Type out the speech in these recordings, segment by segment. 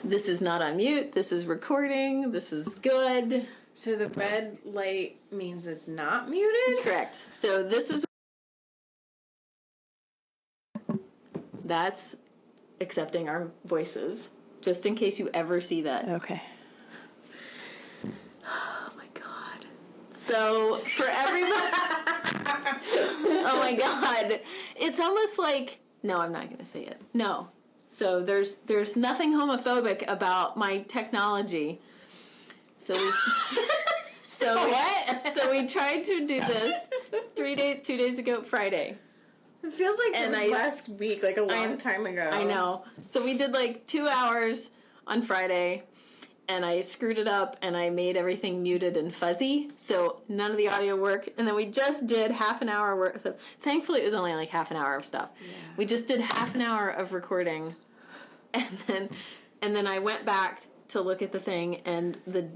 This is not on mute. This is recording. This is good. So the red light means it's not muted? Correct. So this is... That's accepting our voices. Just in case you ever see that. Okay. Oh my god. So for everybody... Oh my god. It's almost like... No, I'm not going to say it. No. So there's nothing homophobic about my technology. So we... So what? So we tried to do this 2 days ago, Friday. It feels like last week, like a long time ago. I know. So we did like 2 hours on Friday, and I screwed it up, and I made everything muted and fuzzy, so none of the audio worked. And then we just did half an hour worth of... Thankfully, it was only like half an hour of stuff. Yeah. We just did half an hour of recording, and then I went back to look at the thing, and the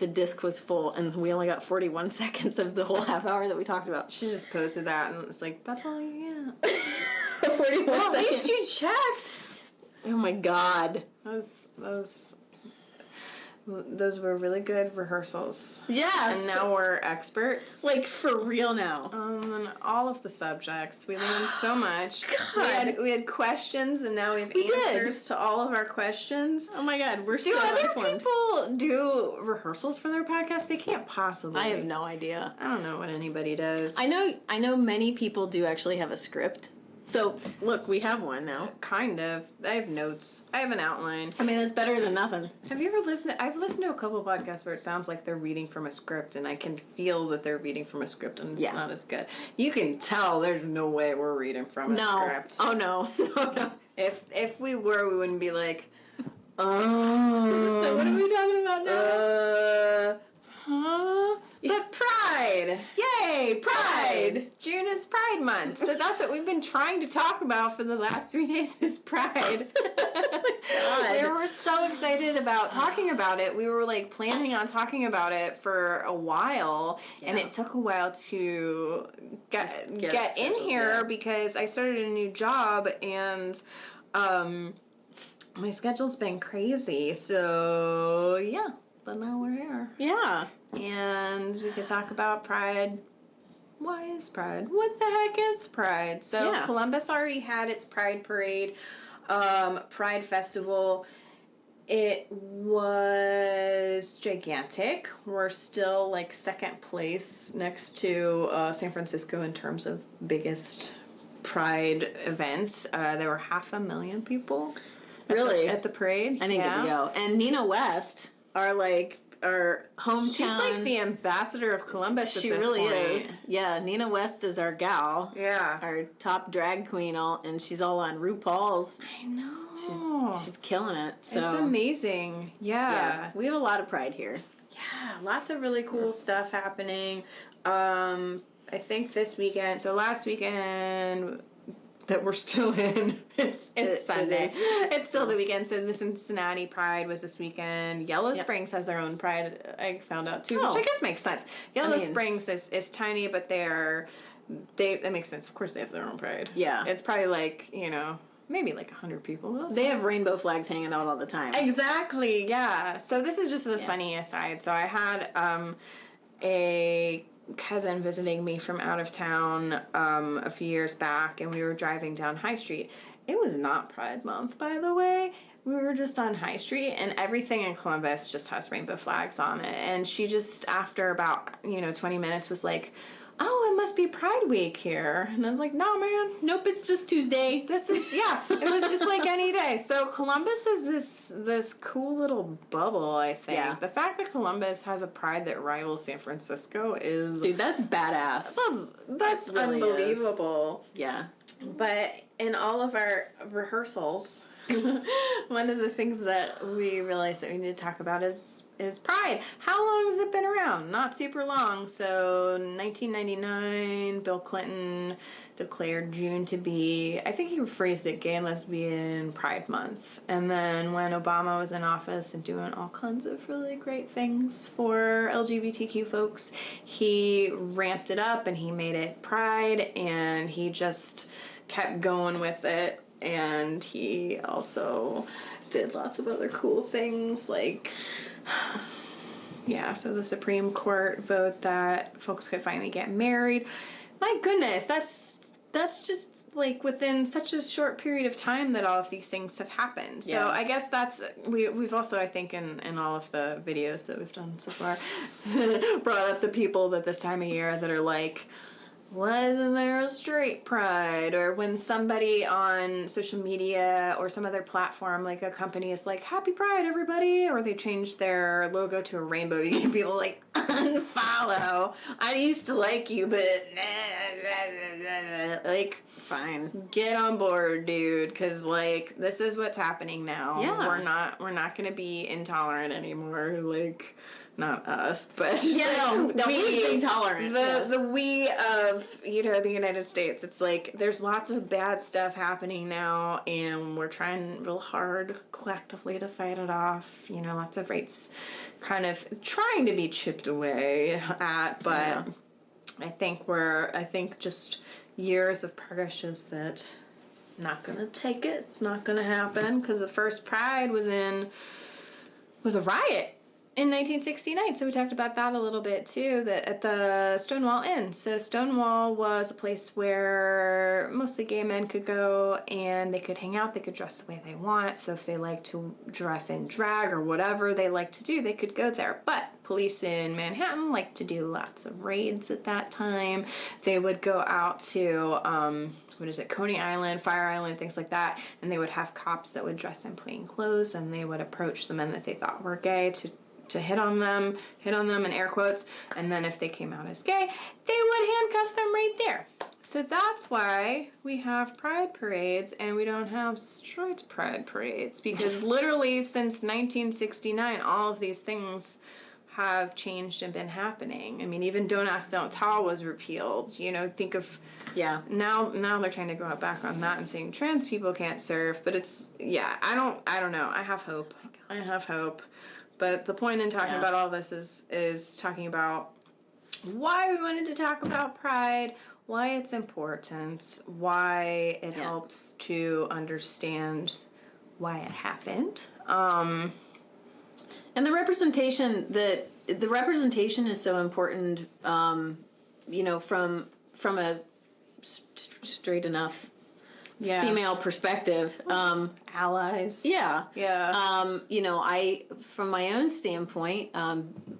disc was full, and we only got 41 seconds of the whole half hour that we talked about. She just posted that, and it's like, that's all you get. 41 well, seconds. At least you checked. Oh my god. Those were really good rehearsals. Yes. And now we're experts. Like, for real now. On all of the subjects. We learned so much. God. We had questions, and now we have answers to all of our questions. Oh my god, we're do so other informed. people do rehearsals for their podcast? They can't possibly. I have no idea. I don't know what anybody does. I know many people do actually have a script. So, look, we have one now. Kind of. I have notes. I have an outline. I mean, that's better than nothing. Have you ever listened? I've listened to a couple of podcasts where it sounds like they're reading from a script, and I can feel that they're reading from a script, and it's not as good. You can tell there's no way we're reading from a script. Oh, no. No. If we were, we wouldn't be like, oh. So what are we talking about now? Huh? But Pride! Yay! Pride! June is Pride Month. So that's what we've been trying to talk about for the last 3 days is Pride. We were so excited about talking about it. We were like planning on talking about it for a while, and it took a while to get in here because I started a new job, and my schedule's been crazy. So yeah, but now we're here. Yeah. And we could talk about Pride. Why is Pride? What the heck is Pride? So Columbus already had its Pride Parade, Pride Festival. It was gigantic. We're still like second place next to San Francisco in terms of biggest Pride event. There were 500,000 people. Really? At the parade. I didn't get to go. And Nina West, our hometown. She's like the ambassador of Columbus at this point. She really is. Yeah, Nina West is our gal. Yeah. Our top drag queen, and she's all on RuPaul's. I know. She's killing it. So. It's amazing. Yeah. We have a lot of pride here. Yeah, lots of really cool stuff happening. I think this weekend, so last weekend that we're still in. It's Sunday. It's still the weekend. So the Cincinnati Pride was this weekend. Yellow Springs has their own Pride. I found out too, which I guess makes sense. Yellow Springs is tiny, but that makes sense. Of course, they have their own Pride. Yeah, it's probably like maybe like 100 people. They have rainbow flags hanging out all the time. Exactly. Yeah. So this is just a funny aside. So I had a cousin visiting me from out of town a few years back, and we were driving down High Street. It was not Pride Month, by the way. We were just on High Street, and everything in Columbus just has rainbow flags on it. And she just, after about 20 minutes, was like, oh, it must be Pride Week here. And I was like, no, man. Nope, it's just Tuesday. It was just like any day. So Columbus is this cool little bubble, I think. Yeah. The fact that Columbus has a Pride that rivals San Francisco is... Dude, that's badass. That's really unbelievable. Is. Yeah. But in all of our rehearsals... one of the things that we realized that we need to talk about is Pride. How long has it been around? Not super long. So 1999, Bill Clinton declared June to be, I think he phrased it, Gay and Lesbian Pride Month. And then when Obama was in office and doing all kinds of really great things for LGBTQ folks, he ramped it up and he made it Pride, and he just kept going with it. And he also did lots of other cool things, like, yeah, so the Supreme Court vote that folks could finally get married. My goodness, that's just, like, within such a short period of time that all of these things have happened. So I guess that's, we've also, I think, in all of the videos that we've done so far, brought up the people that this time of year that are like, why isn't there a straight pride? Or when somebody on social media or some other platform, like a company, is like, happy pride, everybody, or they change their logo to a rainbow, you can be like, unfollow. I used to like you, but like, Fine. get on board, dude, because, like, this is what's happening now. Yeah. We're not going to be intolerant anymore, like... Not us, but just no, we're being tolerant. The we of, you know, the United States. It's like there's lots of bad stuff happening now, and we're trying real hard collectively to fight it off. You know, lots of rights kind of trying to be chipped away at, but I think just years of progress shows that not gonna take it. It's not gonna happen because the first Pride was a riot. In 1969, so we talked about that a little bit too, that at the Stonewall Inn. So Stonewall was a place where mostly gay men could go and they could hang out, they could dress the way they want. So if they like to dress in drag or whatever they like to do, they could go there. But police in Manhattan liked to do lots of raids at that time. They would go out to, Coney Island, Fire Island, things like that, and they would have cops that would dress in plain clothes and they would approach the men that they thought were gay to hit on them in air quotes, and then if they came out as gay, they would handcuff them right there. So that's why we have pride parades and we don't have straight pride parades, because literally since 1969, all of these things have changed and been happening. I mean, even Don't Ask, Don't Tell was repealed. You know, think of... Yeah. Now they're trying to go back on that and saying trans people can't serve, but it's... Yeah, I don't know. I have hope. I have hope. But the point in talking about all this is talking about why we wanted to talk about pride, why it's important, why it helps to understand why it happened. And the representation is so important, you know, from a straight enough female perspective. Allies. Yeah. Yeah. You know, from my own standpoint,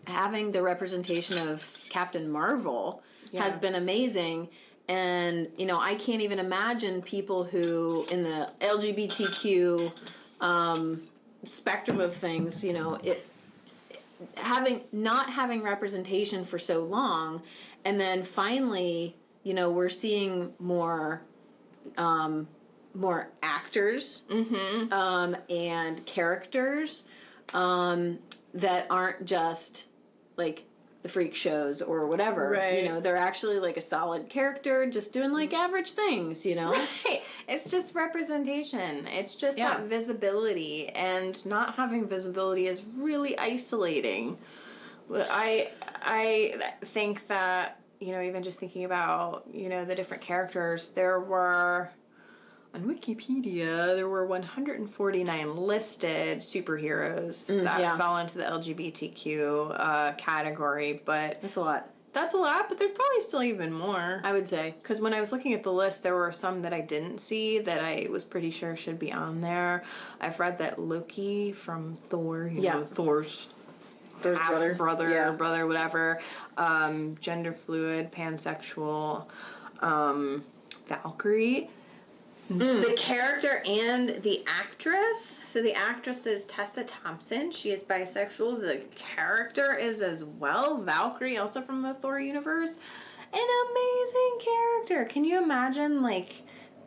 having the representation of Captain Marvel has been amazing. And, you know, I can't even imagine people who, in the LGBTQ spectrum of things, you know, not having representation for so long, and then finally, you know, we're seeing more actors and characters that aren't just like the freak shows or whatever. Right. You know, they're actually like a solid character just doing like average things, you know? Right. It's just representation. It's just that visibility, and not having visibility is really isolating. I think that, you know, even just thinking about, you know, the different characters, on Wikipedia, there were 149 listed superheroes that fell into the LGBTQ category, but... That's a lot. That's a lot, but there's probably still even more. I would say. Because when I was looking at the list, there were some that I didn't see that I was pretty sure should be on there. I've read that Loki from Thor, you know, Thor's brother, whatever, gender fluid, pansexual, Valkyrie. The character and the actress. So the actress is Tessa Thompson. She is bisexual. The character is as well. Valkyrie, also from the Thor universe. An amazing character. Can you imagine, like,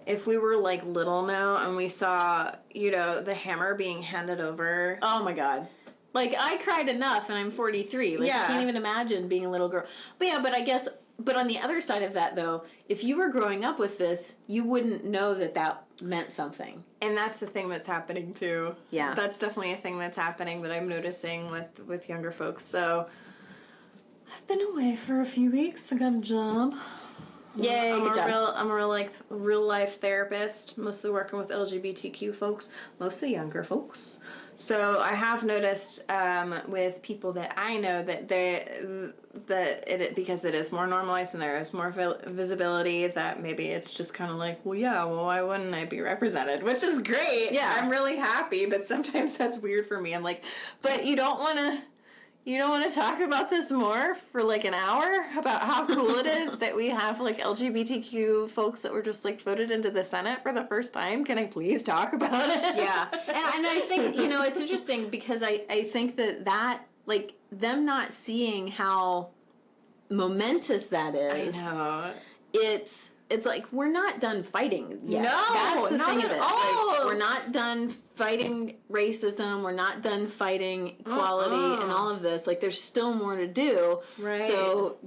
if we were, like, little now and we saw, you know, the hammer being handed over? Oh, my God. Like, I cried enough, and I'm 43. Like, I can't even imagine being a little girl. But yeah, but on the other side of that, though, if you were growing up with this, you wouldn't know that meant something. And that's the thing that's happening, too. Yeah. That's definitely a thing that's happening that I'm noticing with younger folks. So, I've been away for a few weeks. I got a job. Yay, good job. I'm a real like real life therapist, mostly working with LGBTQ folks, mostly younger folks. So I have noticed with people that I know that because it is more normalized and there is more visibility, that maybe it's just kind of like, well, yeah, well, why wouldn't I be represented? Which is great. Yeah, I'm really happy, but sometimes that's weird for me. I'm like, but you don't want to talk about this more for like an hour about how cool it is that we have like LGBTQ folks that were just like voted into the Senate for the first time? Can I please talk about it? Yeah. And I think, it's interesting because I think that like them not seeing how momentous that is. I know. It's like we're not done fighting yet. No, that's the not thing at of it. all. Like, we're not done fighting racism. We're not done fighting equality and all of this. Like, there's still more to do. Right. So,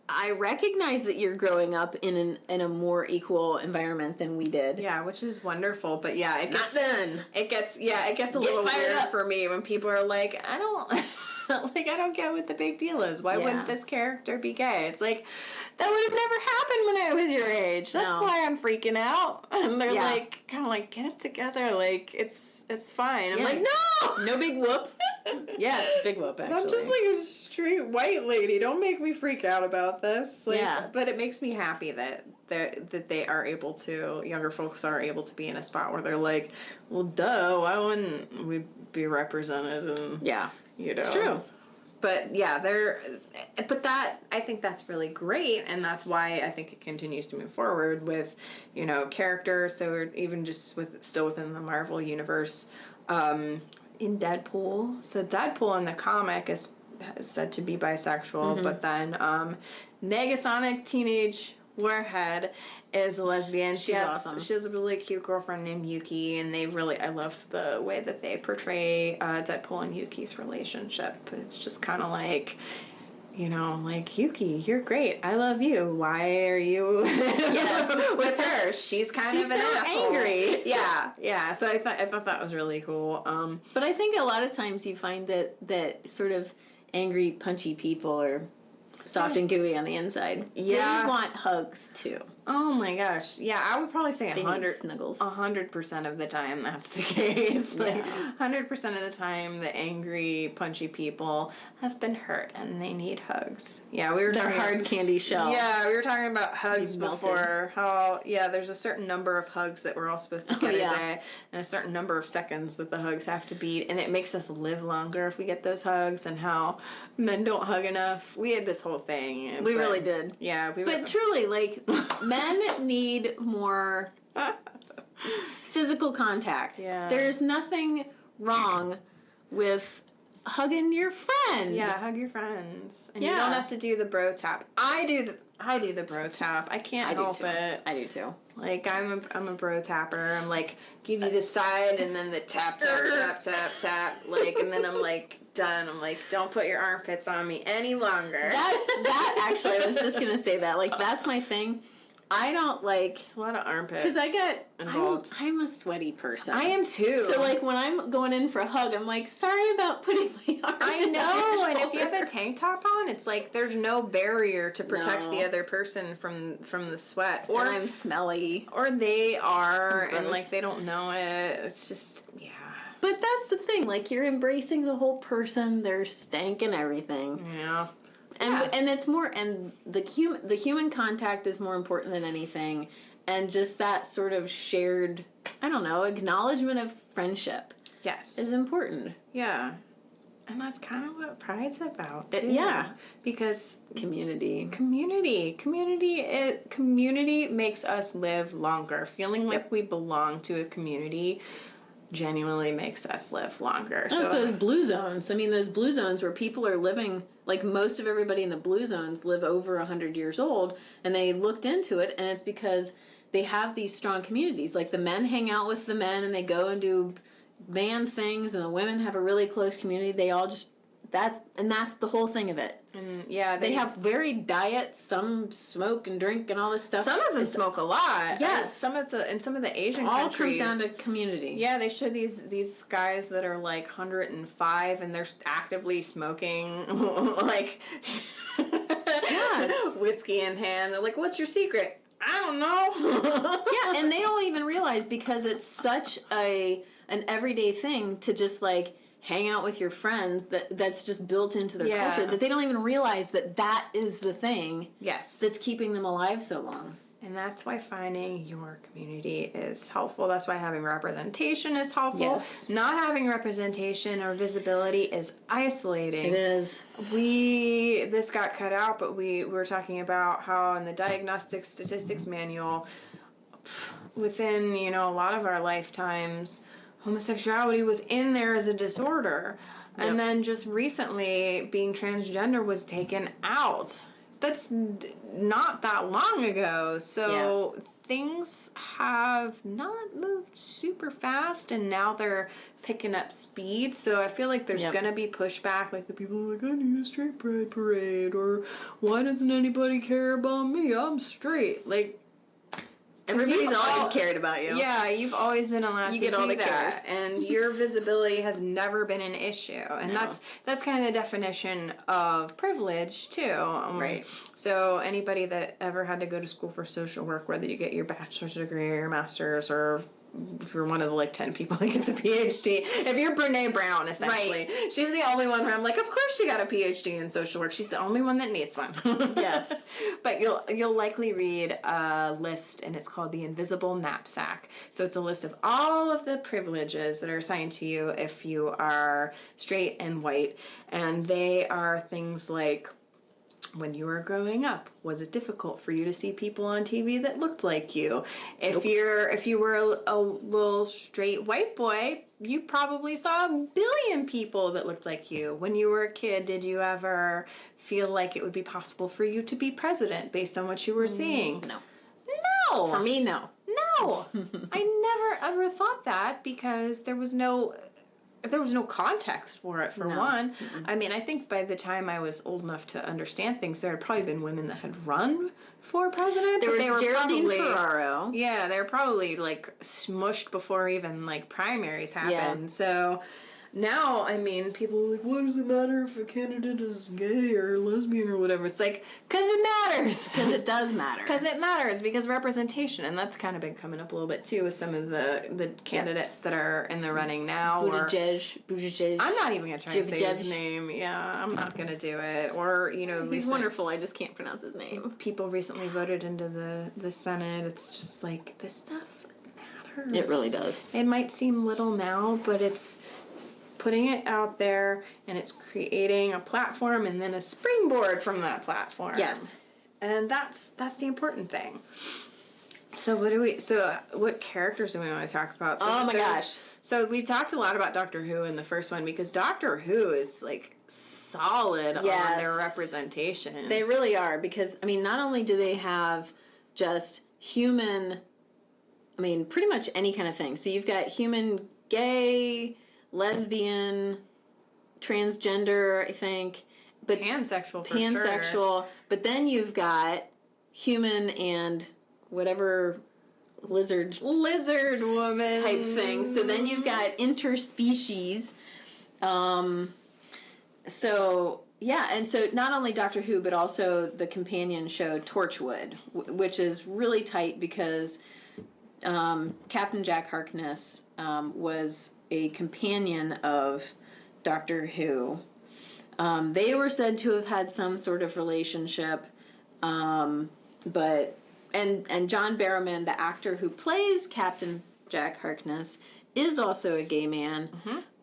I recognize that you're growing up in a more equal environment than we did. Yeah, which is wonderful. But yeah, it gets a little fired weird up for me when people are like, I don't. Like, I don't get what the big deal is. Why wouldn't this character be gay? It's like, that would have never happened when I was your age. That's why I'm freaking out. And they're like, kind of like, get it together. Like, it's fine. I'm like, no! No big whoop. Yes, big whoop, actually. I'm just like a straight white lady. Don't make me freak out about this. Like, yeah. But it makes me happy that they are able to, younger folks are able to be in a spot where they're like, well, duh, why wouldn't we be represented? And, it's true. But yeah, I think that's really great, and that's why I think it continues to move forward with, characters. So we're even just still within the Marvel universe, in Deadpool. So Deadpool in the comic is said to be bisexual, but then Negasonic Teenage Warhead is a lesbian. She's awesome. She has a really cute girlfriend named Yuki, and I love the way that they portray Deadpool and Yuki's relationship. It's just kind of like, like, Yuki, you're great. I love you. Why are you with her? She's an asshole. Angry. Yeah. So I thought that was really cool. But I think a lot of times you find that sort of angry, punchy people are soft and gooey on the inside. Yeah. They want hugs too. Oh my gosh. Yeah, I would probably say 100% of the time that's the case. Like 100% of the time the angry, punchy people have been hurt and they need hugs. Yeah, we were talking hard candy shell. Yeah, we were talking about hugs before. How there's a certain number of hugs that we're all supposed to get a day, and a certain number of seconds that the hugs have to beat, and it makes us live longer if we get those hugs, and how men don't hug enough. We had this whole thing. We really did. Yeah, but truly, like, men need more physical contact. Yeah. There's nothing wrong with hugging your friend. Yeah, hug your friends. And you don't have to do the bro tap. I do the bro tap. I can't help it. I do too. Like, I'm a bro tapper. I'm like, give you the side and then the tap, like, and then I'm like, done. I'm like, don't put your armpits on me any longer. That actually, I was just gonna say that. Like, that's my thing. I don't like... There's a lot of armpits because involved. I'm a sweaty person. I am too. So, like, when I'm going in for a hug, I'm like, sorry about putting my arm I know, and if you have a tank top on, it's like there's no barrier to protect the other person from the sweat. Or I'm smelly. Or they are, and, like, they don't know it. It's just, But that's the thing. Like, you're embracing the whole person, their stank and everything. Yeah. And it's more, and the human contact is more important than anything, and just that sort of shared, I don't know, acknowledgement of friendship. Yes. Is important. Yeah. And that's kind of what Pride's about, too. Yeah. Because Community makes us live longer. Feeling like we belong to a community genuinely makes us live longer. So those blue zones. I mean, those blue zones where people are living, like, most of everybody in the blue zones live over 100 years old, and they looked into it, and it's because they have these strong communities. Like, the men hang out with the men, and they go and do man things, and the women have a really close community. They all just... That's the whole thing of it. And they have varied diets. Some smoke and drink and all this stuff. Some of them smoke a lot. Yes. Some of the Asian all countries. All comes down to community. Yeah, they show these guys that are like 105 and they're actively smoking. Like, Yes. Whiskey in hand. They're like, what's your secret? I don't know. Yeah, and they don't even realize because it's such an everyday thing to just like hang out with your friends that's just built into their culture that they don't even realize that is the thing that's keeping them alive so long. And that's why finding your community is helpful. That's why having representation is helpful. Yes. Not having representation or visibility is isolating. It is. This got cut out, but we were talking about how in the Diagnostic Statistics Manual, within, a lot of our lifetimes, homosexuality was in there as a disorder. Yep. And then just recently, being transgender was taken out. That's not that long ago. So things have not moved super fast, and now they're picking up speed. So I feel like there's going to be pushback. Like the people are like, I need a straight pride parade, or why doesn't anybody care about me? I'm straight. Like, everybody's always cared about you. Yeah, you've always been allowed to get all do the that, and your visibility has never been an issue, and that's kind of the definition of privilege too. Right. So anybody that ever had to go to school for social work, whether you get your bachelor's degree or your master's, or if you're one of the 10 people that gets a PhD, if you're Brene Brown, essentially, she's the only one where I'm like, of course she got a PhD in social work. She's the only one that needs one. Yes. But you'll likely read a list, and it's called the Invisible Knapsack. So it's a list of all of the privileges that are assigned to you if you are straight and white, and they are things like, when you were growing up, was it difficult for you to see people on TV that looked like you? If you were a little straight white boy, you probably saw a billion people that looked like you. When you were a kid, did you ever feel like it would be possible for you to be president based on what you were seeing? No. For me, no. No. I never ever thought that because there was no context for it, for one. Mm-mm. I mean, I think by the time I was old enough to understand things, there had probably been women that had run for president. There was Geraldine Ferraro. Yeah, they were probably smushed before even primaries happened. Yeah. So now, I mean, people are like, what does it matter if a candidate is gay or lesbian or whatever? It's like, because it matters. Because it does matter. Because it matters, because representation, and that's kind of been coming up a little bit too with some of the candidates that are in the running now. Buttigieg. I'm not even going to try to say his name. Yeah, I'm not going to do it. Or, he's wonderful, I just can't pronounce his name. People recently voted into the Senate. It's just this stuff matters. It really does. It might seem little now, but it's putting it out there, and it's creating a platform and then a springboard from that platform. Yes. And that's the important thing. So what characters do we want to talk about? So oh my gosh. So we talked a lot about Doctor Who in the first one because Doctor Who is solid on their representation. They really are, because not only do they have just human, pretty much any kind of thing. So you've got human gay, lesbian, transgender, I think, but pansexual for pansexual. Sure. But then you've got human and whatever lizard woman type thing. So then you've got interspecies. So yeah, and so not only Doctor Who, but also the companion show Torchwood, which is really tight because Captain Jack Harkness was a companion of Doctor Who. They were said to have had some sort of relationship, but John Barrowman, the actor who plays Captain Jack Harkness, is also a gay man,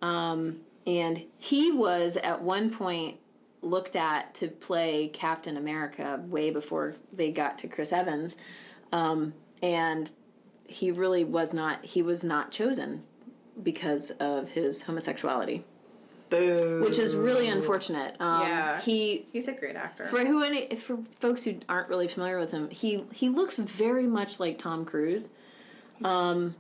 and he was at one point looked at to play Captain America way before they got to Chris Evans, and he really was not. He was not chosen because of his homosexuality. Boo. Which is really unfortunate. He's a great actor. For folks who aren't really familiar with him, he looks very much like Tom Cruise. I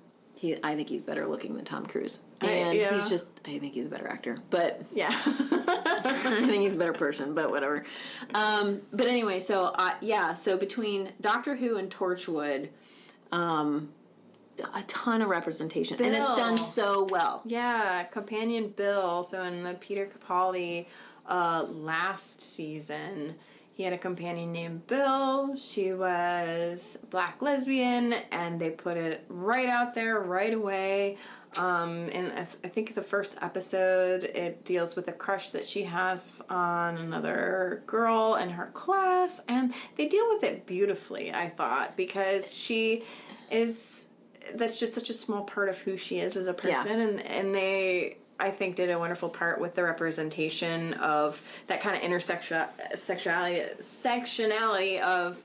think he's better looking than Tom Cruise, and I think he's a better actor. But yeah, I think he's a better person. But whatever. But anyway, so between Doctor Who and Torchwood, a ton of representation, Bill. And it's done so well. Yeah, companion Bill. So in the Peter Capaldi last season, He had a companion named Bill. She was a black lesbian, and they put it right out there right away. And I think the first episode, it deals with a crush that she has on another girl in her class, and they deal with it beautifully, I thought, because she is, that's just such a small part of who she is as a person, and they, I think, did a wonderful part with the representation of that kind of sectionality of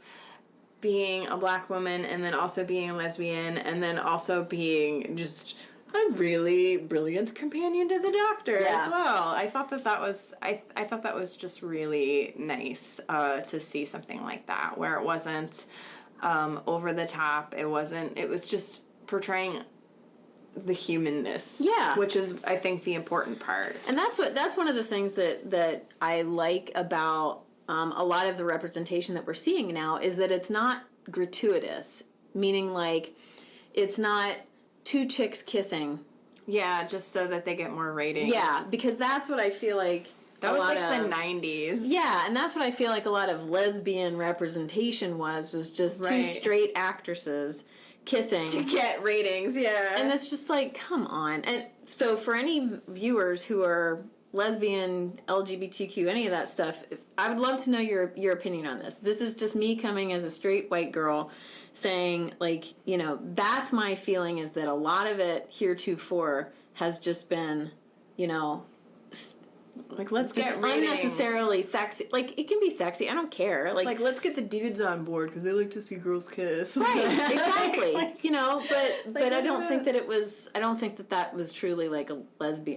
being a black woman, and then also being a lesbian, and then also being just a really brilliant companion to the Doctor as well. I thought that was I thought that was just really nice to see something like that, where it wasn't over the top. It was just portraying the humanness. Yeah. Which is, I think, the important part. And that's one of the things that I like about a lot of the representation that we're seeing now, is that it's not gratuitous. Meaning, like, it's not two chicks kissing. Yeah, just so that they get more ratings. Yeah, because that's what I feel like that was like the 90s. Yeah, and that's what I feel like a lot of lesbian representation was just two straight actresses kissing to get ratings. Yeah. And it's just like, come on. And so for any viewers who are lesbian, LGBTQ, any of that stuff, I would love to know your opinion on this. This is just me coming as a straight white girl saying, like, you know, that's my feeling, is that a lot of it heretofore has just been, you know, like, let's just get ratings. Unnecessarily sexy. Like, it can be sexy. I don't care. It's like, let's get the dudes on board because they like to see girls kiss. Right, exactly. Like, you know, but I don't think that it was. I don't think that was truly like a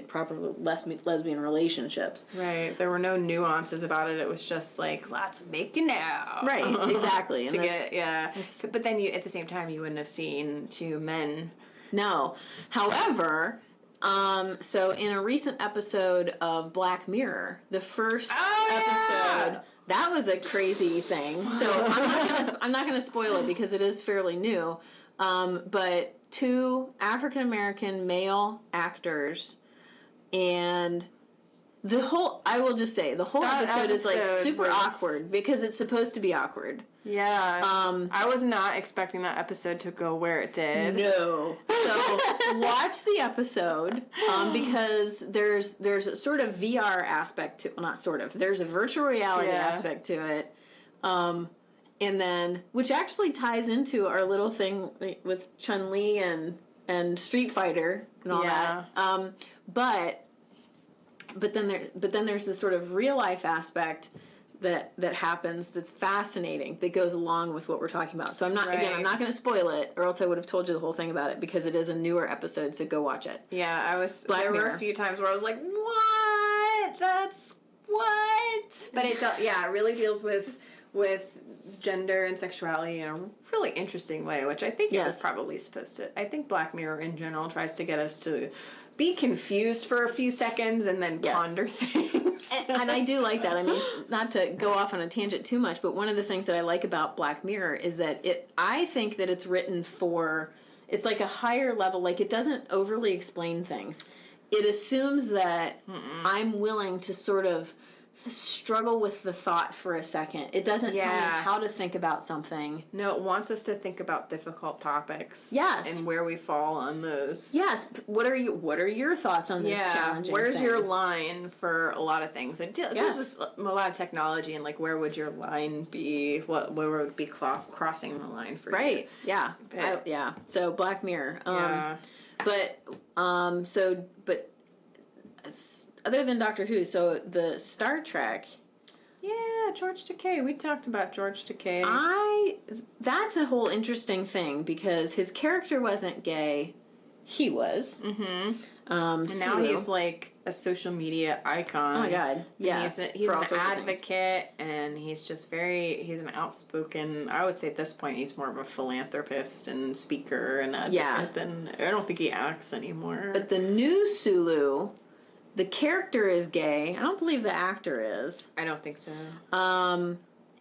proper lesbian relationships. Right. There were no nuances about it. It was just like, let's make it now. Right. Exactly. And but then at the same time, you wouldn't have seen two men. No. However. So in a recent episode of Black Mirror, the first episode, that was a crazy thing. So I'm not gonna spoil it because it is fairly new. But two African American male actors, and I will just say, the whole episode is like super awkward because it's supposed to be awkward. Yeah. I was not expecting that episode to go where it did. No. So watch the episode because there's a sort of VR aspect to, well, not sort of, there's a virtual reality aspect to it. And then, which actually ties into our little thing with Chun-Li and Street Fighter and all that. But then there's this sort of real life aspect that happens that's fascinating, that goes along with what we're talking about. So I'm not going to spoil it, or else I would have told you the whole thing about it, because it is a newer episode, so go watch it. Yeah, there were a few times where I was like, what? That's what? But it really deals with gender and sexuality in a really interesting way, which I think it was probably supposed to. I think Black Mirror in general tries to get us to be confused for a few seconds and then ponder things. And I do like that. I mean, not to go off on a tangent too much, but one of the things that I like about Black Mirror is that I think that it's written for, it's like a higher level, like it doesn't overly explain things. It assumes that I'm willing to sort of struggle with the thought for a second. It doesn't tell me how to think about something. No, it wants us to think about difficult topics. Yes. And where we fall on those. Yes. What are your thoughts on this challenging Where's thing? your line for a lot of things? It deals with a lot of technology, and like, where would your line be? Where would it be crossing the line for you? Right. Yeah. So Black Mirror. But other than Doctor Who, so the Star Trek. Yeah, George Takei. We talked about George Takei. That's a whole interesting thing, because his character wasn't gay. He was. Mm-hmm. And now he's like a social media icon. Oh my God. Yes. He's an advocate, and he's just he's an outspoken, I would say at this point he's more of a philanthropist and speaker and advocate than, I don't think he acts anymore. But the new Sulu, the character is gay. I don't believe the actor is. I don't think so.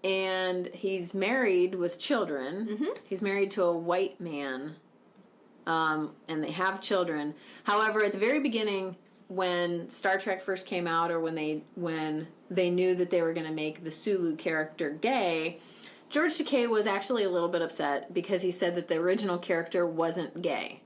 And he's married with children. Mm-hmm. He's married to a white man. And they have children. However, at the very beginning, when Star Trek first came out, or when they knew that they were going to make the Sulu character gay, George Takei was actually a little bit upset because he said that the original character wasn't gay.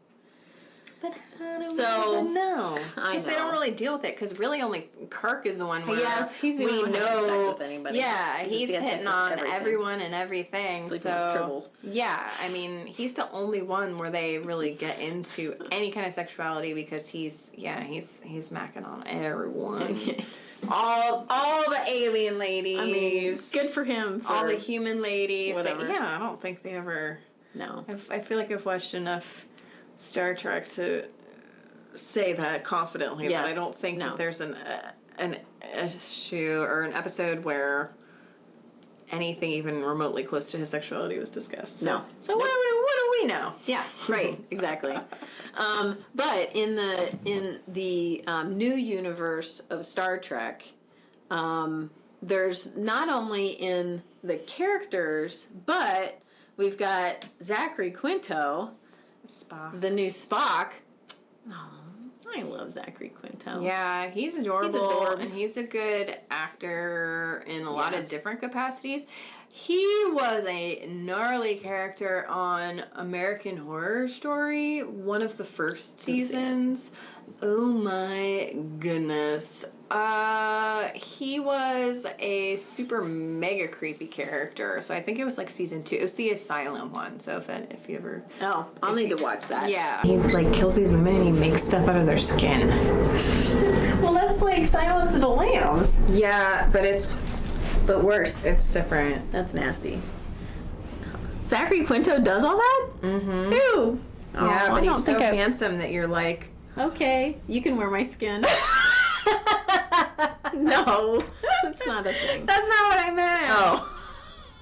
But how do So, we even know? I Because they know. don't really deal with it. Because really, only Kirk is the one where Yes, he's the we only one who has know. sex with anybody. Yeah, He just he's gets sex hitting with on everything. everyone and everything. Sleeping so with tribbles. yeah, I mean, he's the only one where they really get into any kind of sexuality because he's macking on everyone. all the alien ladies. I mean, good for him. For all the human ladies. whatever. But yeah, I don't think they ever. No. I feel like I've watched enough Star Trek to say that confidently, Yes. but I don't think that there's an issue or an episode where anything even remotely close to his sexuality was discussed. So, No. So what do we know? Yeah, right, exactly. But in the new universe of Star Trek, there's not only in the characters, but we've got Zachary Quinto, Spock. the new Spock. Oh, I love Zachary Quinto. Yeah, he's adorable. adorbs. And he's a good actor in a lot of Yes. different capacities. He was a gnarly character on American Horror Story, one of the first seasons. Oh my goodness. He was a super mega creepy character. So I think it was like season 2. It was the Asylum one. So if you ever... Oh, I'll need to watch that. Yeah. He like kills these women and he makes stuff out of their skin. Well, that's like Silence of the Lambs. Yeah, But worse. it's different. That's nasty. Zachary Quinto does all that? Mm-hmm. Ew. Oh, Yeah, but I don't he's so think I... handsome that you're like... Okay, you can wear my skin. No, that's not a thing. That's not what I meant.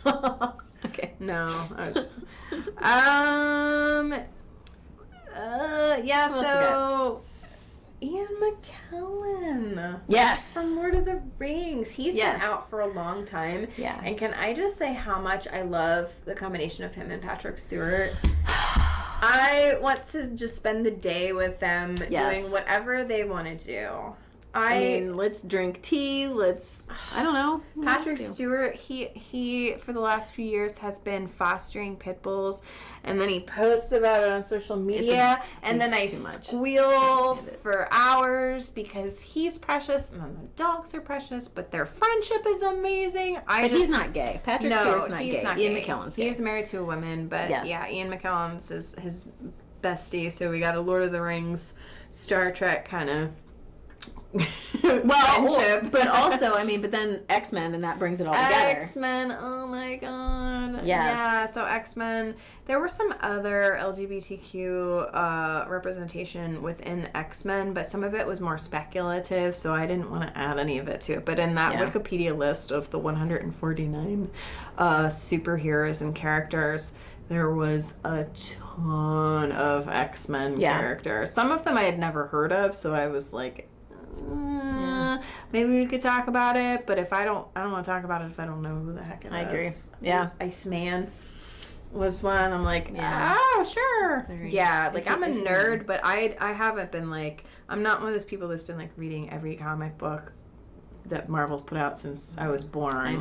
Oh. Okay. No, I was just... yeah, What else so... Ian McKellen. Yes. From Lord of the Rings. He's Yes. been out for a long time. Yeah. And can I just say how much I love the combination of him and Patrick Stewart? I want to just spend the day with them Yes. doing whatever they want to do. I mean, let's drink tea. I don't know. Patrick Stewart, he for the last few years has been fostering pit bulls, and then he posts about it on social media, and then I squeal for hours because he's precious, and then the dogs are precious, but their friendship is amazing. He's not gay. Patrick Stewart's not gay. Ian McKellen's gay. He's married to a woman, but yeah, Ian McKellen's his bestie, so we got a Lord of the Rings, Star Trek kind of... friendship. But also, I mean, but then X-Men, and that brings it all together. X-Men, oh my god. Yes. Yeah, so X-Men, there were some other LGBTQ representation within X-Men, but some of it was more speculative, so I didn't want to add any of it to it. But in that Wikipedia list of the 149 superheroes and characters, there was a ton of X-Men characters. Some of them I had never heard of, so I was like... maybe we could talk about it, but if I don't want to talk about it if I don't know who the heck it is. I agree. Yeah. Iceman was one. I'm like, oh, sure. Yeah, like I'm a nerd, but I haven't been like, I'm not one of those people that's been like reading every comic book that Marvel's put out since I was born. I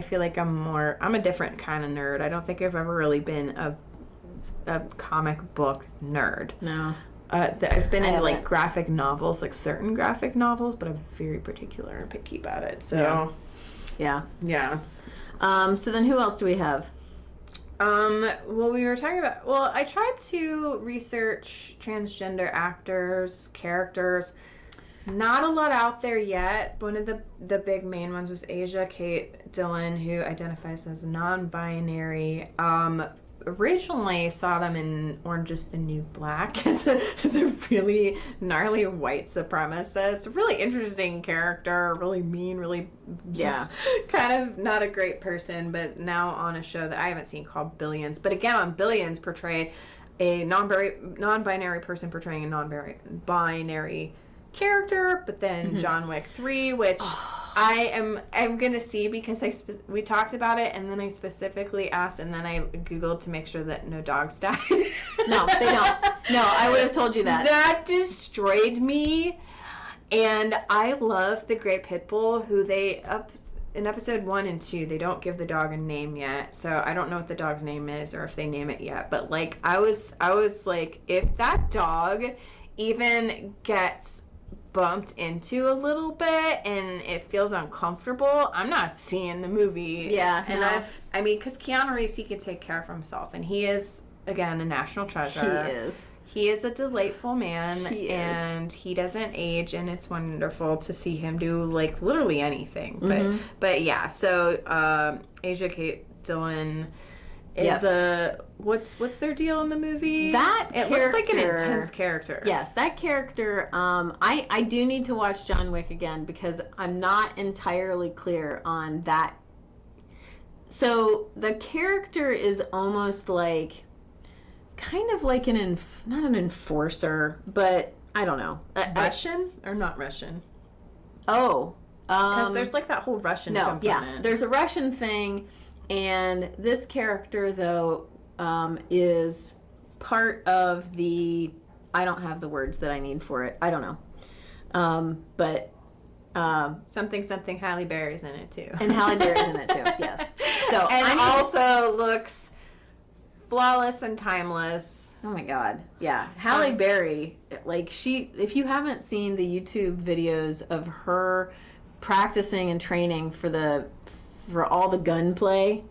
feel like I'm a different kind of nerd. I don't think I've ever really been a comic book nerd. No. I've been into like graphic novels, like certain graphic novels, but I'm very particular and picky about it. So, yeah. So then, who else do we have? Well, we were talking about. Well, I tried to research transgender actors, characters. Not a lot out there yet. One of the big main ones was Asia Kate Dillon, who identifies as non-binary. Originally saw them in Orange is the New Black as a really gnarly white supremacist. Really interesting character, really mean, really just kind of not a great person, but now on a show that I haven't seen called Billions. But again, on Billions portrayed a non-binary person portraying a non-binary character, but then John Wick 3, which I'm gonna see because we talked about it and then I specifically asked and then I Googled to make sure that no dogs died. No, they don't. No, I would have told you that. That destroyed me. And I love the gray pit bull who in episode 1 and 2, they don't give the dog a name yet. So I don't know what the dog's name is or if they name it yet. But like I was like, if that dog even gets bumped into a little bit and it feels uncomfortable, I'm not seeing the movie. Yeah. And I mean, because Keanu Reeves, he can take care of himself. And he is, again, a national treasure. He is. He is a delightful man, He is. and he doesn't age, and it's wonderful to see him do like literally anything. But yeah, so Asia Kate Dillon is what's their deal in the movie? It looks like an intense character. Yes, that character. I do need to watch John Wick again because I'm not entirely clear on that. So the character is almost like. Kind of like not an enforcer, but I don't know. Russian or not Russian? Oh. Because there's like that whole Russian component. Yeah. There's a Russian thing, and this character, though, is part of the... I don't have the words that I need for it. I don't know. But... something Halle Berry's in it, too. And Halle Berry's in it, too, yes. So and also looks... flawless and timeless. Oh my god. Yeah. Halle Berry, like if you haven't seen the YouTube videos of her practicing and training for all the gunplay,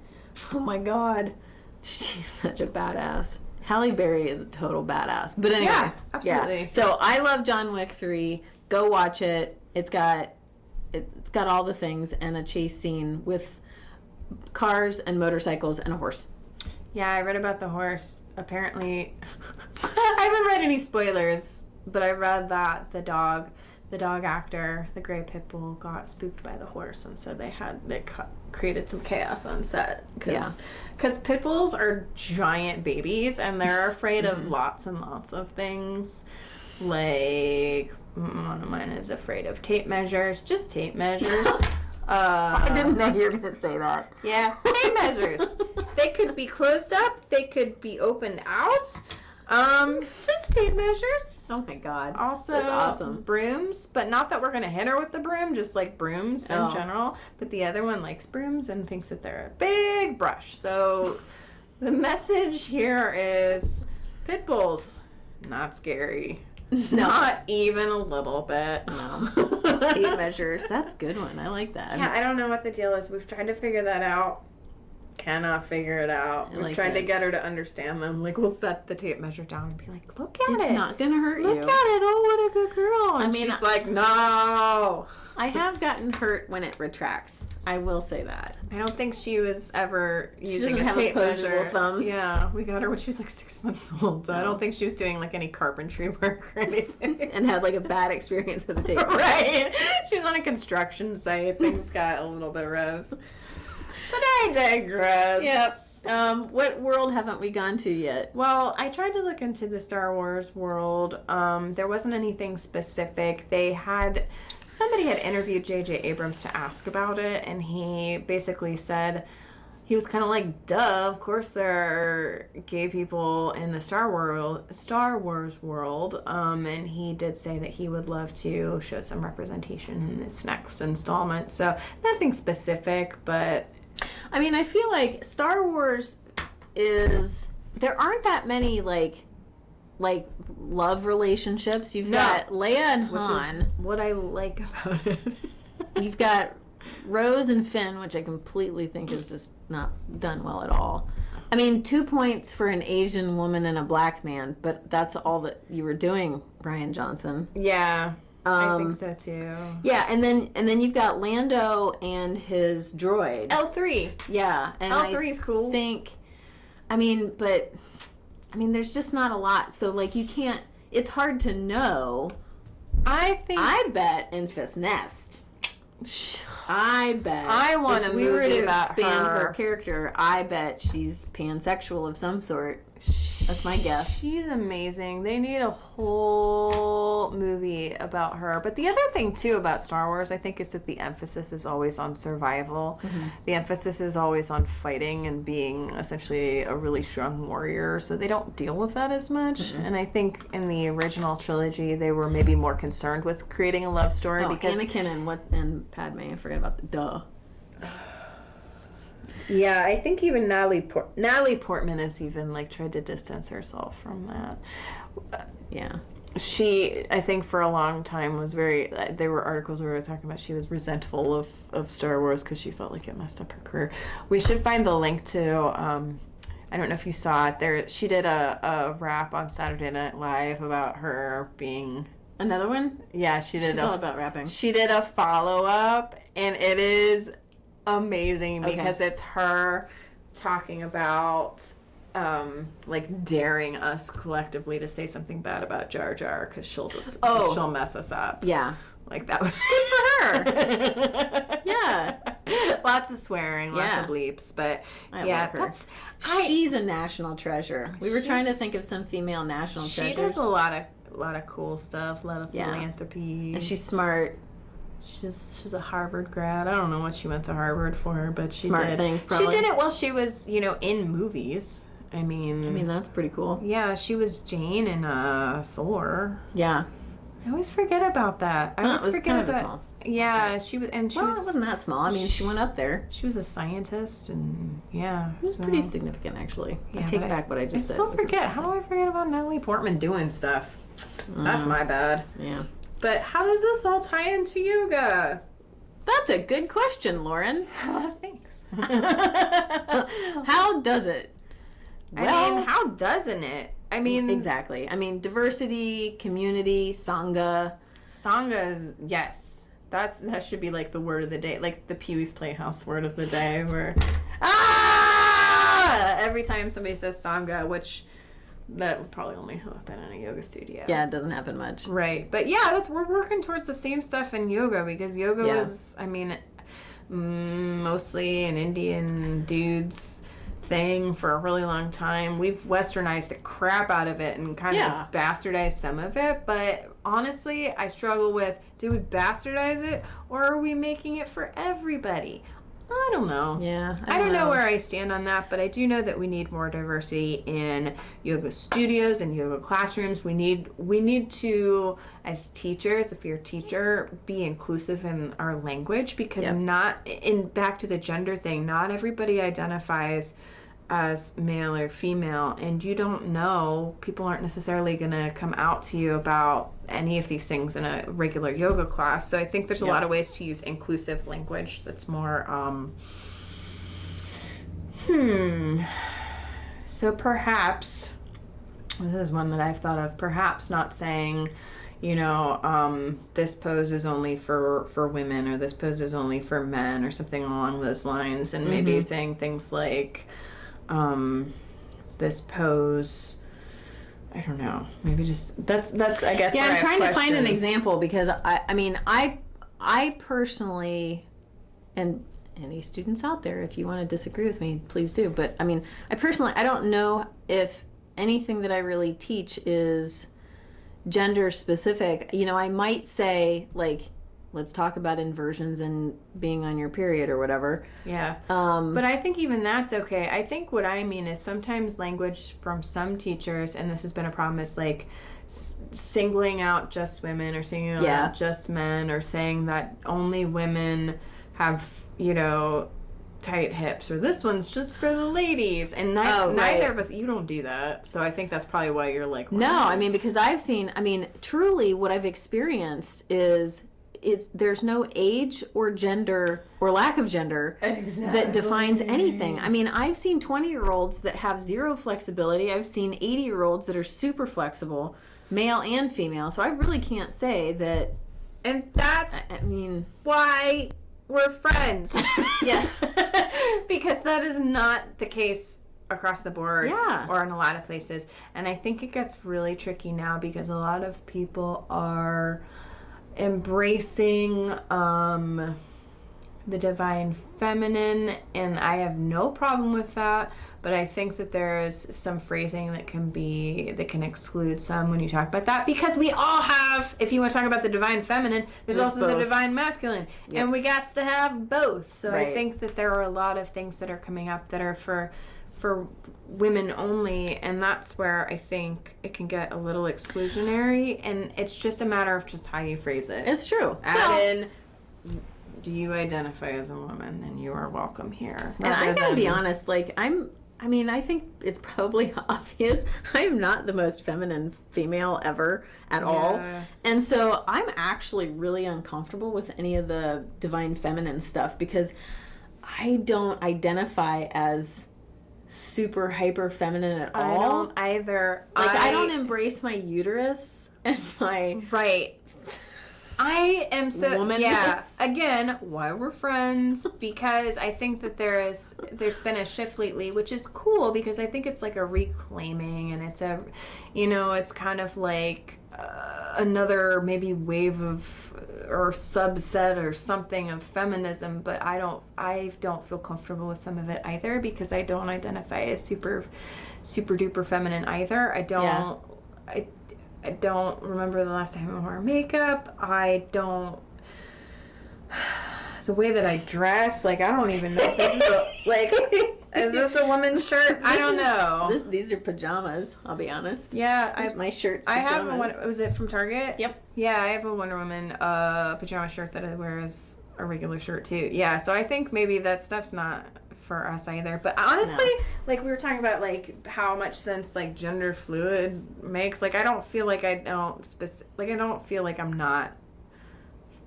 oh my god. She's such a badass. Halle Berry is a total badass. But anyway. Yeah, absolutely. Yeah. So I love John Wick 3. Go watch it. It's got all the things and a chase scene with cars and motorcycles and a horse. Yeah, I read about the horse. Apparently, I haven't read any spoilers, but I read that the dog actor, the gray pit bull, got spooked by the horse, and so they created some chaos on set. Because pit bulls are giant babies, and they're afraid of lots and lots of things. Like, one of mine is afraid of tape measures, just tape measures. I didn't know you were going to say that. Yeah, tape measures. They could be closed up. They could be opened out. Just tape measures. Oh my god. Also, that's awesome. Brooms, but not that we're going to hit her with the broom, just like brooms in general. But the other one likes brooms and thinks that they're a big brush. So the message here is pit bulls, not scary. No. Not even a little bit. No. Tape measures. That's a good one. I like that. Yeah, I don't know what the deal is. We've tried to figure that out. Cannot figure it out. We've tried to get her to understand them. Like, we'll set the tape measure down and be like, look at it. It's not going to hurt you. Look at it. Oh, what a good girl. And she's like, no. I have gotten hurt when it retracts. I will say that. I don't think she was ever using a tape opposable thumbs. Yeah, we got her when she was like 6 months old. So I don't think she was doing like any carpentry work or anything. And had like a bad experience with the tape. Right. She was on a construction site. Things got a little bit rough. But I digress. Yep. What world haven't we gone to yet? Well, I tried to look into the Star Wars world. There wasn't anything specific. Somebody had interviewed J.J. Abrams to ask about it, and he basically said, he was kind of like, duh, of course there are gay people in the Star Wars world. And he did say that he would love to show some representation in this next installment. So nothing specific, but... I mean, I feel like Star Wars there aren't that many like love relationships. You've got Leia and Han. Which is what I like about it. You've got Rose and Finn, which I completely think is just not done well at all. I mean, 2 points for an Asian woman and a black man, but that's all that you were doing, Rian Johnson. Yeah. I think so too. Yeah, and then you've got Lando and his droid. L3. Yeah, and L3 is cool. There's just not a lot. So like you can't. It's hard to know. I bet Enfys Nest. I bet. I want to. If we were to expand her character, I bet she's pansexual of some sort. That's my guess. She's amazing. They need a whole movie about her. But the other thing, too, about Star Wars, I think, is that the emphasis is always on survival. The emphasis is always on fighting and being essentially a really strong warrior. So they don't deal with that as much. And I think in the original trilogy, they were maybe more concerned with creating a love story. Because Anakin and Padme. I forget about the duh. Yeah, I think even Natalie Portman has even like tried to distance herself from that. Yeah. She, I think for a long time was very, there were articles where we were talking about she was resentful of Star Wars because she felt like it messed up her career. We should find the link to, I don't know if you saw it, there. She did a rap on Saturday Night Live about her being... Another one? Yeah, she did. She's all about rapping. She did a follow-up, and it is amazing because it's her talking about like daring us collectively to say something bad about Jar Jar because she'll mess us up. Yeah, like that was good for her. Yeah, lots of swearing, lots of bleeps, but she's a national treasure. We were trying to think of some female national treasures. She does a lot of cool stuff, a lot of philanthropy, and she's smart. She's a Harvard grad. I don't know what she went to Harvard for, but she did things. Probably. She did it while she was, in movies. I mean, that's pretty cool. Yeah, she was Jane in Thor. Yeah, I always forget about that. I always forget about. Small. Yeah, she was, and she was. It wasn't that small. I mean, she went up there. She was a scientist, and yeah, it was pretty significant, actually. Yeah, I take back what I just said. I still forget. How do I forget about Natalie Portman doing stuff? That's my bad. Yeah. But how does this all tie into yoga? That's a good question, Lauren. Thanks. How does it? Well, how doesn't it? I mean... Exactly. I mean, diversity, community, Sangha. Sangha is... Yes. That should be like the word of the day. Like the Pee-wee's Playhouse word of the day where... Every time somebody says Sangha, which... That would probably only happen in a yoga studio. Yeah, it doesn't happen much. Right. But yeah, we're working towards the same stuff in yoga because yoga was, I mean, mostly an Indian dude's thing for a really long time. We've westernized the crap out of it and kind of bastardized some of it. But honestly, I struggle with, do we bastardize it or are we making it for everybody? I don't know. Yeah. I don't know where I stand on that, but I do know that we need more diversity in yoga studios and yoga classrooms. We need to, as teachers, if you're a teacher, be inclusive in our language because back to the gender thing, not everybody identifies as male or female, and you don't know, people aren't necessarily going to come out to you about any of these things in a regular yoga class. So I think there's a lot of ways to use inclusive language that's more so perhaps this is one that I've thought of, perhaps not saying this pose is only for women or this pose is only for men or something along those lines, and maybe saying things like this pose, I don't know, maybe just that's I guess. Yeah, I'm trying to find an example because I personally, and any students out there, if you want to disagree with me, please do. But I mean, I don't know if anything that I really teach is gender specific. I might say like, let's talk about inversions and being on your period or whatever. Yeah. But I think even that's okay. I think what I mean is sometimes language from some teachers, and this has been a problem, is like singling out just women or singling out just men or saying that only women have, tight hips or this one's just for the ladies. And neither of us, you don't do that. So I think that's probably why you're like, wow. No, I mean, because truly what I've experienced is there's no age or gender or lack of gender that defines anything. I mean, I've seen 20-year-olds that have zero flexibility. I've seen 80-year-olds that are super flexible, male and female. So I really can't say that. And that's, why we're friends. Yeah. Because that is not the case across the board or in a lot of places. And I think it gets really tricky now because a lot of people are embracing the divine feminine, and I have no problem with that. But I think that there's some phrasing that can exclude some when you talk about that, because we all have, if you want to talk about the divine feminine, there's also both. The divine masculine, and we got to have both. So I think that there are a lot of things that are coming up that are for women only, and that's where I think it can get a little exclusionary, and it's just a matter of just how you phrase it. It's true. Do you identify as a woman? Then you are welcome here. And I gotta be honest, like I think it's probably obvious. I'm not the most feminine female ever at all. And so I'm actually really uncomfortable with any of the divine feminine stuff, because I don't identify as super hyper feminine at all. I don't either. Like, I don't embrace my uterus and my... Right. I am so womanness. Yeah. Again, why we're friends, because I think that there's been a shift lately, which is cool, because I think it's like a reclaiming, and it's a, it's kind of like another maybe wave of or subset or something of feminism, but I don't feel comfortable with some of it either, because I don't identify as super duper feminine either. I don't remember the last time I wore makeup. The way that I dress, like, I don't even know if this is is this a woman's shirt? I don't know. These are pajamas, I'll be honest. Yeah. My shirt's pajamas. I have one. Was it from Target? Yep. Yeah, I have a Wonder Woman pajama shirt that I wear as a regular shirt too. Yeah, so I think maybe that stuff's not for us either. But honestly, like, we were talking about, like, how much sense, like, gender fluid makes. Like, I don't feel like I don't feel like I'm not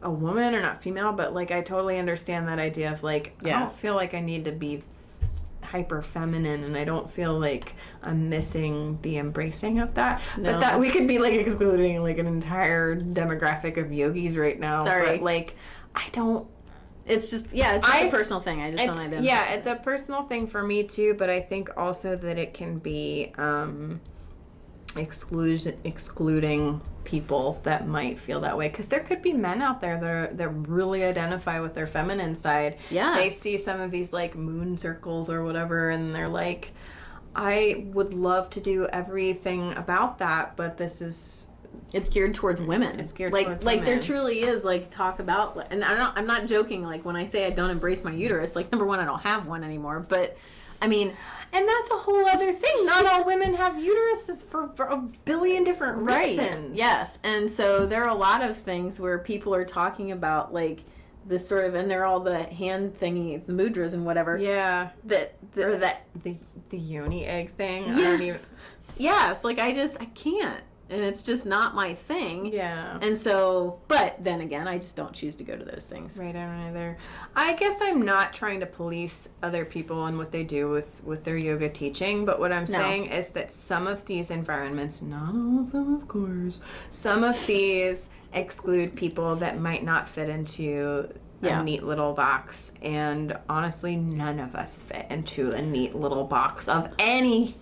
a woman or not female, but, like, I totally understand that idea of, like, I don't feel like I need to be hyper feminine, and I don't feel like I'm missing the embracing of that. No. But that we could be, like, excluding, like, an entire demographic of yogis right now. Sorry. But, like, I don't... It's just, it's just a personal thing. I just don't identify. Yeah, it's a personal thing for me too, but I think also that it can be excluding people that might feel that way, because there could be men out there that really identify with their feminine side. Yeah, they see some of these, like, moon circles or whatever, and they're like, I would love to do everything about that, but it's geared towards women. It's geared towards women. Like, there truly is, like, talk about, and I'm not joking, like, when I say I don't embrace my uterus, like, number one, I don't have one anymore, but, I mean... And that's a whole other thing. Not all women have uteruses for a billion different reasons. Yes, and so there are a lot of things where people are talking about, like, this sort of, and they're all the hand thingy, the mudras and whatever. Yeah. Or the yoni egg thing. Yes. Yes, like, I can't. And it's just not my thing. Yeah. And so, but then again, I just don't choose to go to those things. Right, I don't either. I guess I'm not trying to police other people and what they do with their yoga teaching, but what I'm saying is that some of these environments, not all of them, of course, some of these exclude people that might not fit into a neat little box. And honestly, none of us fit into a neat little box of any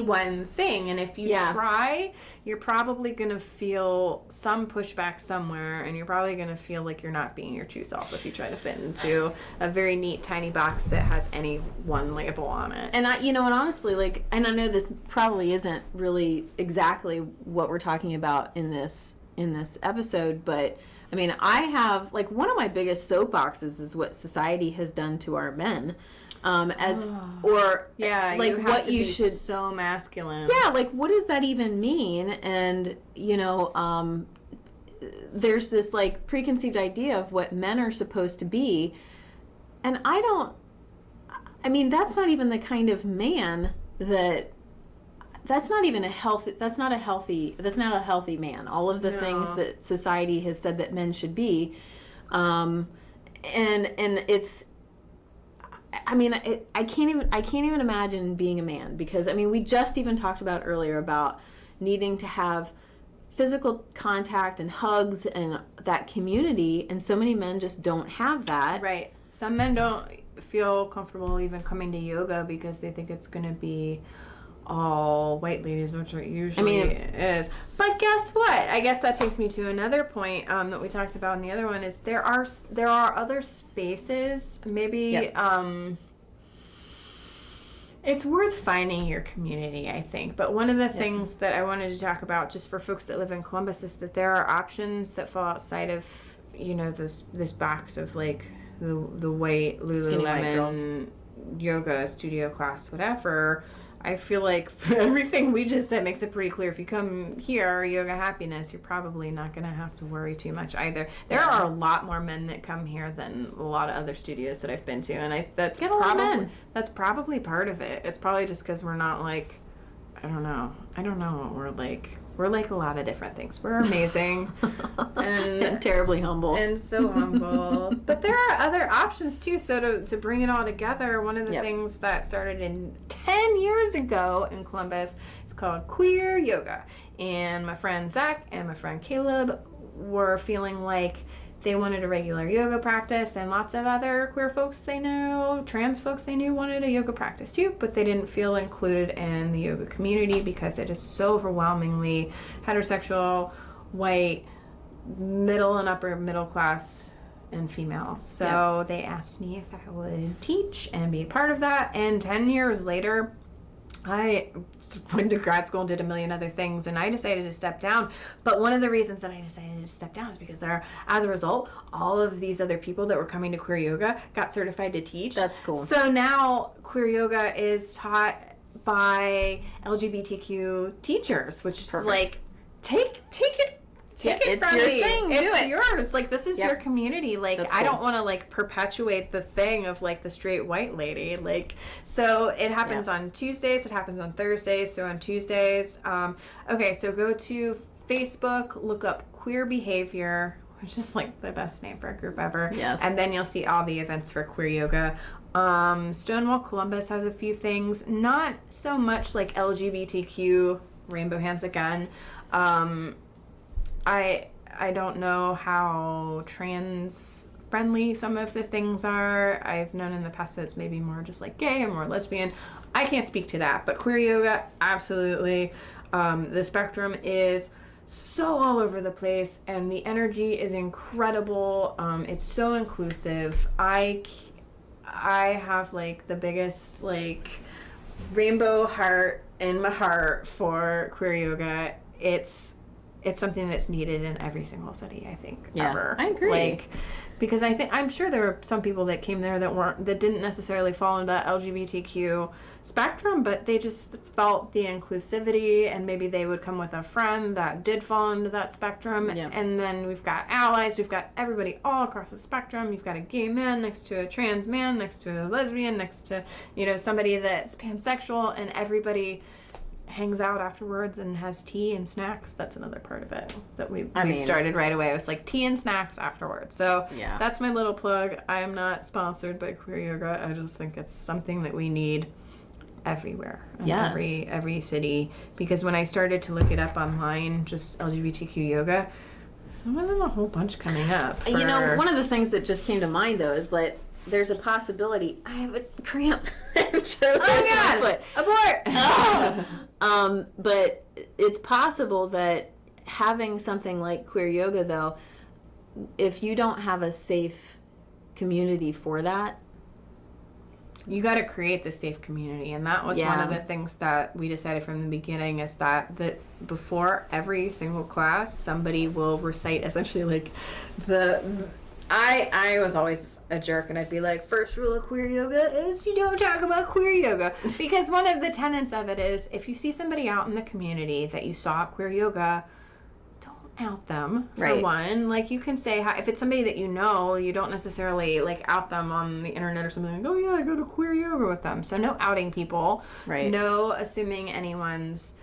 one thing, and if you try, you're probably going to feel some pushback somewhere, and you're probably going to feel like you're not being your true self if you try to fit into a very neat tiny box that has any one label on it. And and honestly, like, and I know this probably isn't really exactly what we're talking about in this episode, but I mean, I have, like, one of my biggest soapboxes is what society has done to our men. Like, what you should, so masculine. Yeah, like, what does that even mean? And there's this, like, preconceived idea of what men are supposed to be, and that's not even the kind of man that's not a healthy man. All of the things that society has said that men should be, and it's, I can't even imagine being a man, because, we just even talked about earlier about needing to have physical contact and hugs and that community, and so many men just don't have that. Right. Some men don't feel comfortable even coming to yoga because they think it's going to be all white ladies, which it usually is. But guess what? I guess that takes me to another point that we talked about in the other one is there are other spaces. Maybe it's worth finding your community, I think. But one of the things that I wanted to talk about just for folks that live in Columbus is that there are options that fall outside of, you know, this box of like the white Lululemon yoga studio class, whatever. I feel like everything we just said makes it pretty clear. If you come here, Yoga Happiness, you're probably not going to have to worry too much either. There are a lot more men that come here than a lot of other studios that I've been to, and that's probably part of it. It's probably just because we're not like, I don't know what we're like. We're like a lot of different things. We're amazing and terribly humble. And so humble. But there are other options too. So to bring it all together, one of the things that started 10 years ago in Columbus is called queer yoga. And my friend Zach and my friend Caleb were feeling like they wanted a regular yoga practice, and lots of other queer folks they knew, trans folks they knew wanted a yoga practice too, but they didn't feel included in the yoga community because it is so overwhelmingly heterosexual, white, middle and upper middle class, and female. So they asked me if I would teach and be a part of that, and 10 years later, I went to grad school and did a million other things, and I decided to step down. But one of the reasons that I decided to step down is because as a result, all of these other people that were coming to queer yoga got certified to teach. That's cool. So now queer yoga is taught by LGBTQ teachers, which is like, take it. It's your thing. It's yours. Like, this is your community. Like, That's I cool. don't want to like perpetuate the thing of like the straight white lady. Like, so it happens on Tuesdays. It happens on Thursdays. So on Tuesdays, okay. So go to Facebook, look up Queer Behavior, which is like the best name for a group ever. Yes. And then you'll see all the events for queer yoga. Stonewall Columbus has a few things. Not so much like LGBTQ. Rainbow Hands again. I don't know how trans friendly some of the things are. I've known in the past that it's maybe more just like gay and more lesbian. I can't speak to that, but queer yoga, absolutely. The spectrum is so all over the place, and the energy is incredible. It's so inclusive. I have like the biggest like rainbow heart in my heart for queer yoga. It's something that's needed in every single city, I think, ever. I agree. Like, because I'm sure there were some people that came there that didn't necessarily fall into that LGBTQ spectrum, but they just felt the inclusivity, and maybe they would come with a friend that did fall into that spectrum. Yep. And then we've got allies, we've got everybody all across the spectrum. You've got a gay man next to a trans man, next to a lesbian, next to, somebody that's pansexual, and everybody hangs out afterwards and has tea and snacks. That's another part of it that we started right away. It was like tea and snacks afterwards. So that's my little plug. I am not sponsored by queer yoga. I just think it's something that we need everywhere in every city, because when I started to look it up online, just LGBTQ yoga, there wasn't a whole bunch coming up. One of the things that just came to mind though is that there's a possibility. I have a cramp. Oh my God! Abort! But it's possible that having something like queer yoga, though, if you don't have a safe community for that, you got to create the safe community. And that was one of the things that we decided from the beginning, is that before every single class, somebody will recite essentially like I was always a jerk, and I'd be like, first rule of queer yoga is you don't talk about queer yoga. Because one of the tenets of it is, if you see somebody out in the community that you saw at queer yoga, don't out them, for one. Like, you can say, if it's somebody that you don't necessarily, like, out them on the internet or something, like, oh yeah, I go to queer yoga with them. So no outing people. Right. No assuming anyone's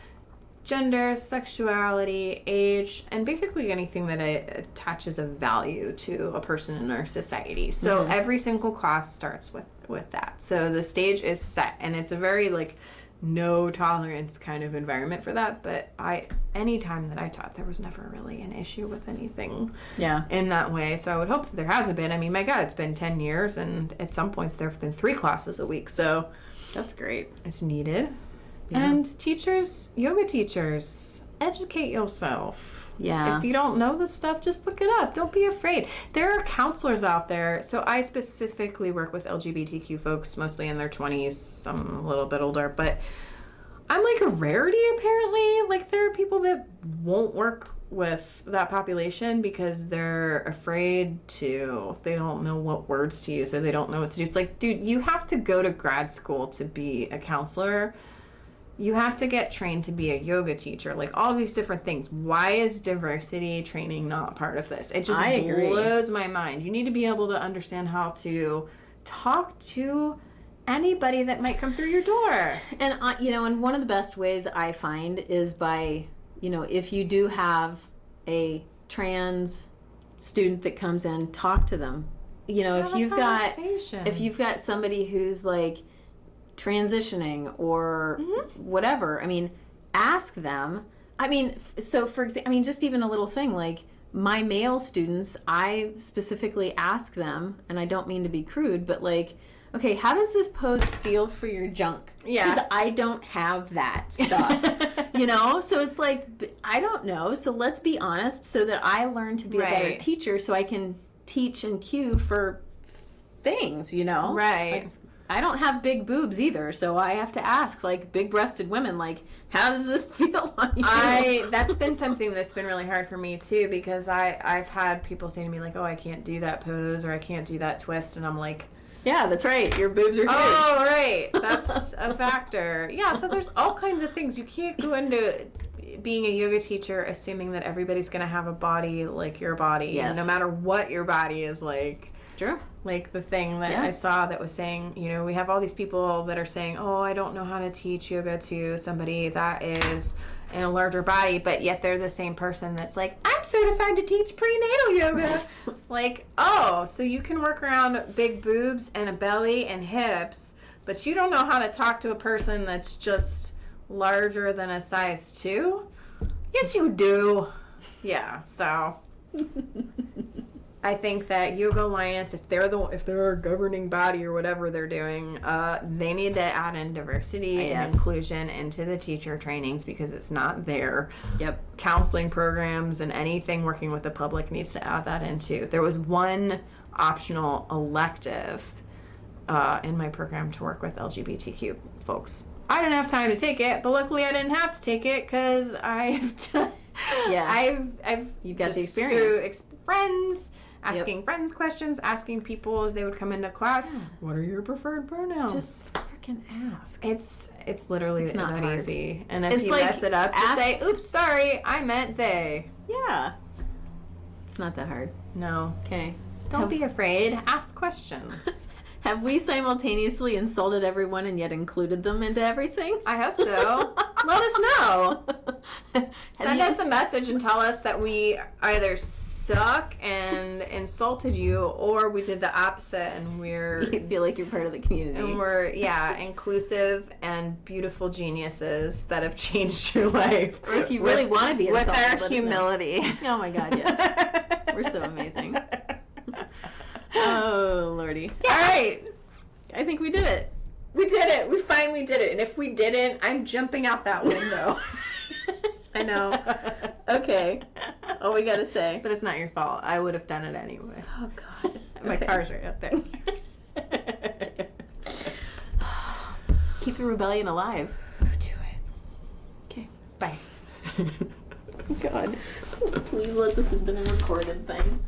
gender, sexuality, age, and basically anything that attaches a value to a person in our society. So every single class starts with that. So the stage is set, and it's a very like no tolerance kind of environment for that. But any time that I taught, there was never really an issue with anything in that way. So I would hope that there hasn't been. I mean, my God, it's been 10 years, and at some points there have been 3 classes a week. So that's great. It's needed. And teachers, yoga teachers, educate yourself. Yeah. If you don't know this stuff, just look it up. Don't be afraid. There are counselors out there. So I specifically work with LGBTQ folks, mostly in their 20s, some a little bit older, but I'm like a rarity apparently. Like there are people that won't work with that population because they're afraid to, they don't know what words to use or they don't know what to do. It's like, dude, you have to go to grad school to be a counselor. You have to get trained to be a yoga teacher, like all these different things. Why is diversity training not part of this? It just blows my mind. You need to be able to understand how to talk to anybody that might come through your door. And, and one of the best ways I find is by, if you do have a trans student that comes in, talk to them. If you've got somebody who's like transitioning or whatever, ask them. So for example, just even a little thing like my male students, I specifically ask them, and I don't mean to be crude, but like, okay, how does this pose feel for your junk? Yeah. Because I don't have that stuff, So it's like, I don't know. So let's be honest so that I learn to be a better teacher so I can teach and cue for things, Right. Like, I don't have big boobs either, so I have to ask, like, big-breasted women, like, how does this feel on you? That's been something that's been really hard for me, too, because I've had people say to me, like, oh, I can't do that pose or I can't do that twist, and I'm like... Yeah, that's right. Your boobs are huge. Oh, right. That's a factor. Yeah, so there's all kinds of things. You can't go into being a yoga teacher assuming that everybody's going to have a body like your body, yes. No matter what your body is like. It's true. Like the thing that I saw that was saying, we have all these people that are saying, oh, I don't know how to teach yoga to somebody that is in a larger body, but yet they're the same person that's like, I'm certified to teach prenatal yoga. Like, oh, so you can work around big boobs and a belly and hips, but you don't know how to talk to a person that's just larger than a size 2? Yes, you do. Yeah, so... I think that Yoga Alliance, if they're a governing body or whatever they're doing, they need to add in diversity and inclusion into the teacher trainings because it's not there. Yep. Counseling programs and anything working with the public needs to add that into. There was one optional elective in my program to work with LGBTQ folks. I didn't have time to take it, but luckily I didn't have to take it because I've done. Yeah. You've got the experience. Through friends. Asking friends questions, asking people as they would come into class, what are your preferred pronouns? Just freaking ask. It's literally not that hard. easy. And if it's you like, mess it up, just say, oops, sorry, I meant they. Yeah. It's not that hard. No. Okay. Don't be afraid. Ask questions. Have we simultaneously insulted everyone and yet included them into everything? I hope so. Let us know. Send us a message and tell us that we either suck and insulted you or we did the opposite and you feel like you're part of the community. And we're, inclusive and beautiful geniuses that have changed your life. Or if you really want to be insulted, with our humility. Oh my God, yes. We're so amazing. Oh, Lordy. Yeah. All right. I think we did it. We did it. We finally did it. And if we didn't, I'm jumping out that window. I know. Okay. All we got to say. But it's not your fault. I would have done it anyway. Oh, God. My car's right out there. Keep the rebellion alive. Do it. Okay. Bye. God. Please let this have been a recorded thing.